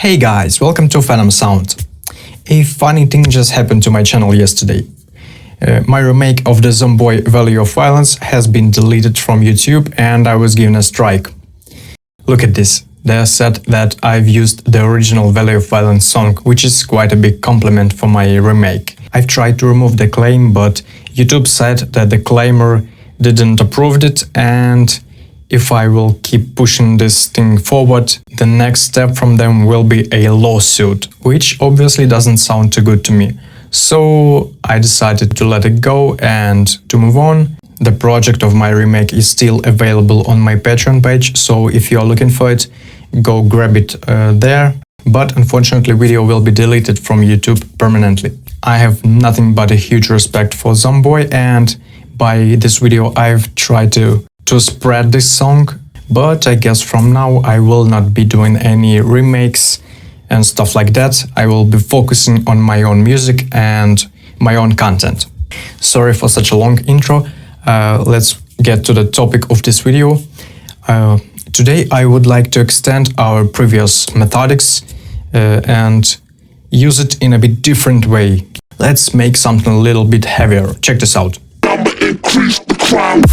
Hey guys, welcome to PHENOMSOUND. A funny thing just happened to my channel yesterday. My remake of the Zomboy Value of Violence has been deleted from YouTube and I was given a strike. Look at this. They said that I've used the original Value of Violence song, which is quite a big compliment for my remake. I've tried to remove the claim, but YouTube said that the claimer didn't approve it, and if I will keep pushing this thing forward, the next step from them will be a lawsuit, which obviously doesn't sound too good to me. So I decided to let it go and to move on. The project of my remake is still available on my Patreon page, so if you are looking for it, go grab it there. But unfortunately, video will be deleted from YouTube permanently. I have nothing but a huge respect for Zomboy, and by this video I've tried to spread this song, but I guess from now I will not be doing any remakes and stuff like that. I will be focusing on my own music and my own content. Sorry for such a long intro. Let's get to the topic of this video. Today I would like to extend our previous methodics and use it in a bit different way. Let's make something a little bit heavier. Check this out. Increase the crowd.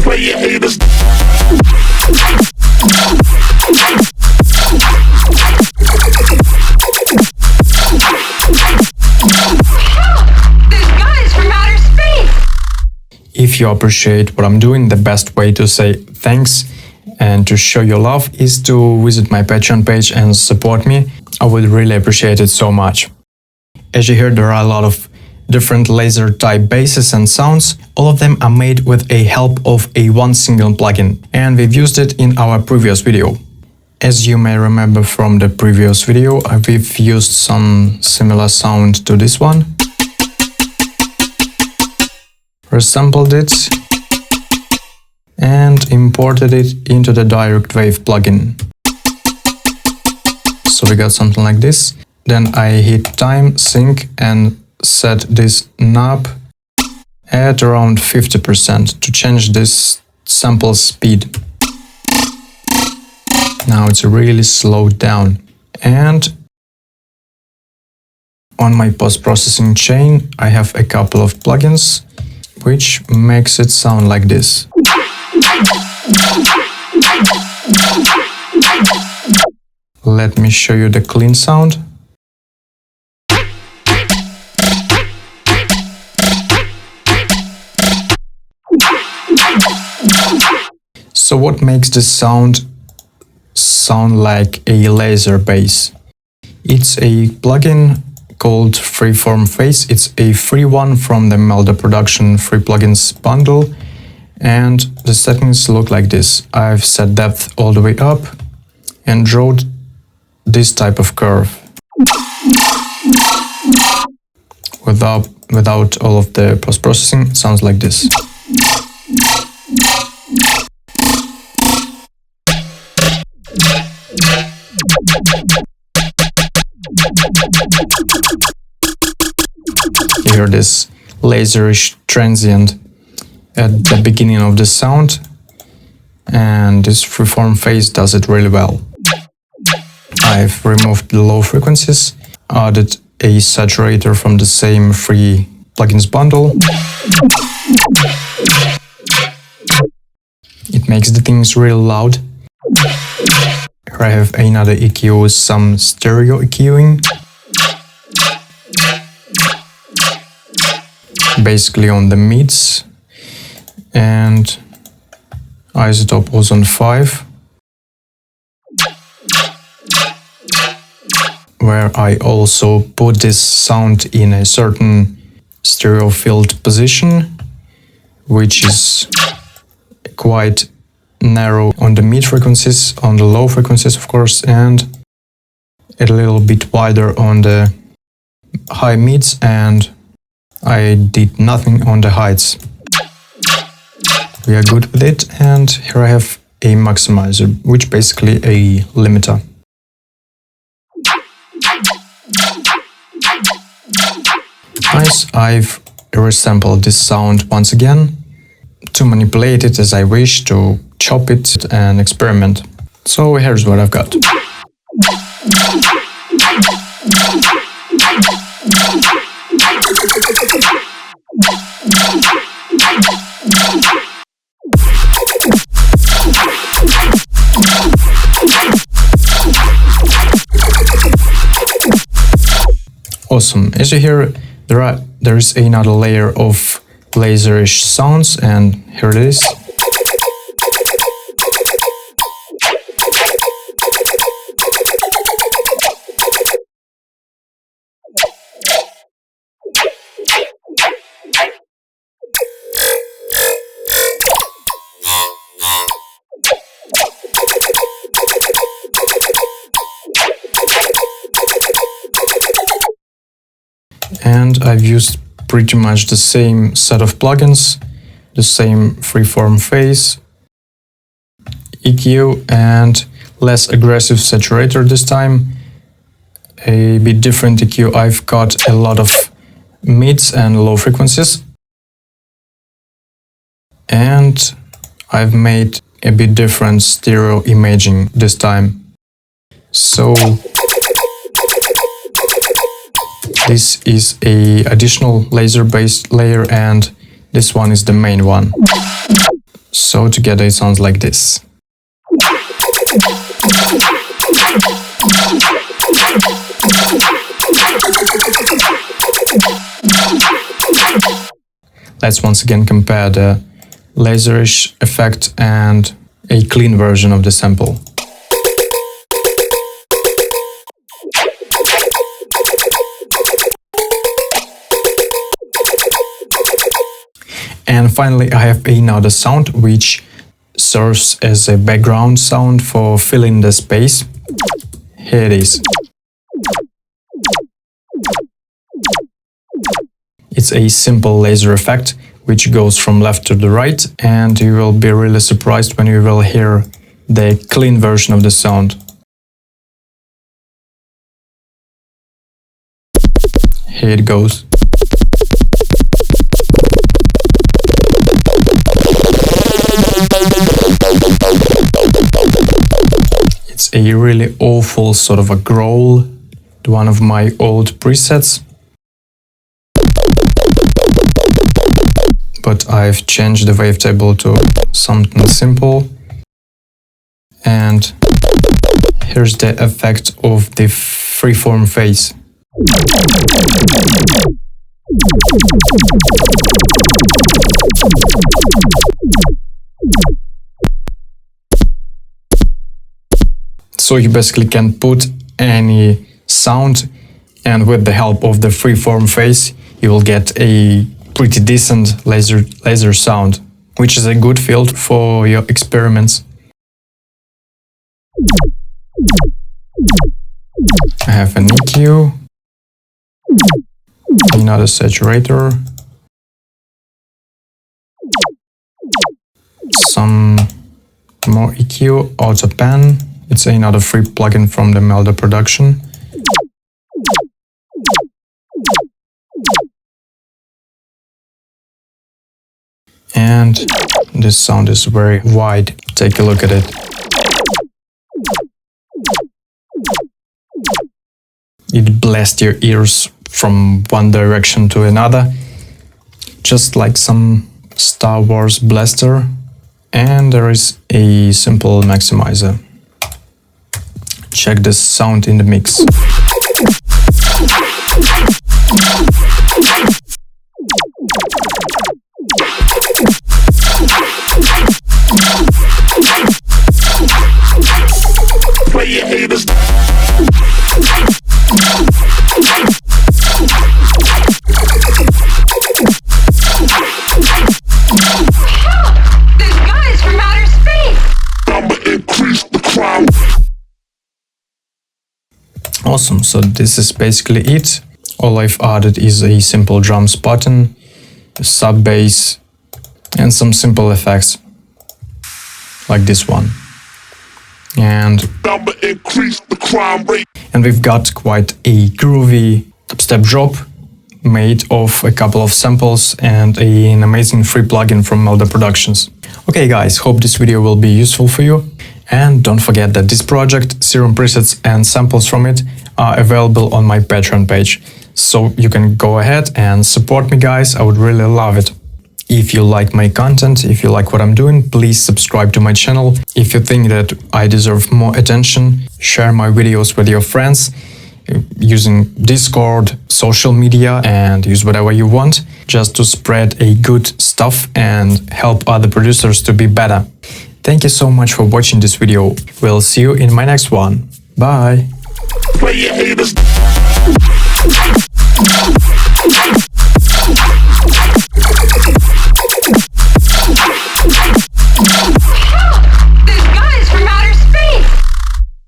Play your haters. If you appreciate what I'm doing, the best way to say thanks and to show your love is to visit my Patreon page and support me. I would really appreciate it so much. As you heard, there are a lot of different laser type basses and sounds. All of them are made with a help of one single plugin, and we've used it in our previous video. As you may remember from the previous video, we've used some similar sound to this one. Resampled it and imported it into the Direct Wave plugin. So we got something like this. Then I hit time, sync, and set this knob at around 50% to change this sample speed. Now it's really slowed down. And on my post-processing chain, I have a couple of plugins which makes it sound like this. Let me show you the clean sound. So what makes this sound like a laser bass? It's a plugin called Freeform Phase. It's a free one from the Melda Production free plugins bundle, and the settings look like this. I've set depth all the way up and drawn this type of curve. Without all of the post-processing, it sounds like this. You hear this laserish transient at the beginning of the sound, and this freeform phase does it really well. I've removed the low frequencies, added a saturator from the same free plugins bundle. It makes the things real loud. Here I have another EQ with some stereo EQing. Basically on the mids, and isotope was on 5, where I also put this sound in a certain stereo field position, which is quite narrow on the mid frequencies, on the low frequencies of course, and a little bit wider on the high mids, and I did nothing on the heights. We are good with it, and here I have a maximizer, which basically a limiter. Nice, I've resampled this sound once again to manipulate it as I wish, to chop it and experiment. So here's what I've got. Awesome. As you hear, there is another layer of laserish sounds, and here it is. And I've used pretty much the same set of plugins, the same freeform phase, EQ, and less aggressive saturator this time. A bit different EQ. I've got a lot of mids and low frequencies. And I've made a bit different stereo imaging this time. So this is a additional laser-based layer, and this one is the main one. So together it sounds like this. Let's once again compare the laserish effect and a clean version of the sample. And finally, I have another sound which serves as a background sound for filling the space. Here it is. It's a simple laser effect which goes from left to the right, and you will be really surprised when you will hear the clean version of the sound. Here it goes. It's a really awful sort of a growl, one of my old presets. But I've changed the wavetable to something simple. And here's the effect of the freeform phase. So you basically can put any sound, and with the help of the freeform phase, you will get a pretty decent laser sound, which is a good field for your experiments. I have an EQ, another saturator, some more EQ, auto pan. It's another free plugin from the Melda production. And this sound is very wide. Take a look at it. It blasts your ears from one direction to another, just like some Star Wars blaster. And there is a simple maximizer. Check this sound in the mix. Play your haters. This guy's from outer space! I'ma increase the crowd. Awesome, so this is basically it. All I've added is a simple drums button, a sub bass, and some simple effects, like this one. And I'ma increase the crime rate. we've got quite a groovy dubstep drop, made of a couple of samples and an amazing free plugin from Melda Productions. Okay guys, hope this video will be useful for you. And don't forget that this project, serum presets and samples from it, are available on my Patreon page. So you can go ahead and support me guys, I would really love it. If you like my content, if you like what I'm doing, please subscribe to my channel. If you think that I deserve more attention, share my videos with your friends using Discord, social media, and use whatever you want just to spread a good stuff and help other producers to be better. Thank you so much for watching this video. We'll see you in my next one. Bye! Play your haters.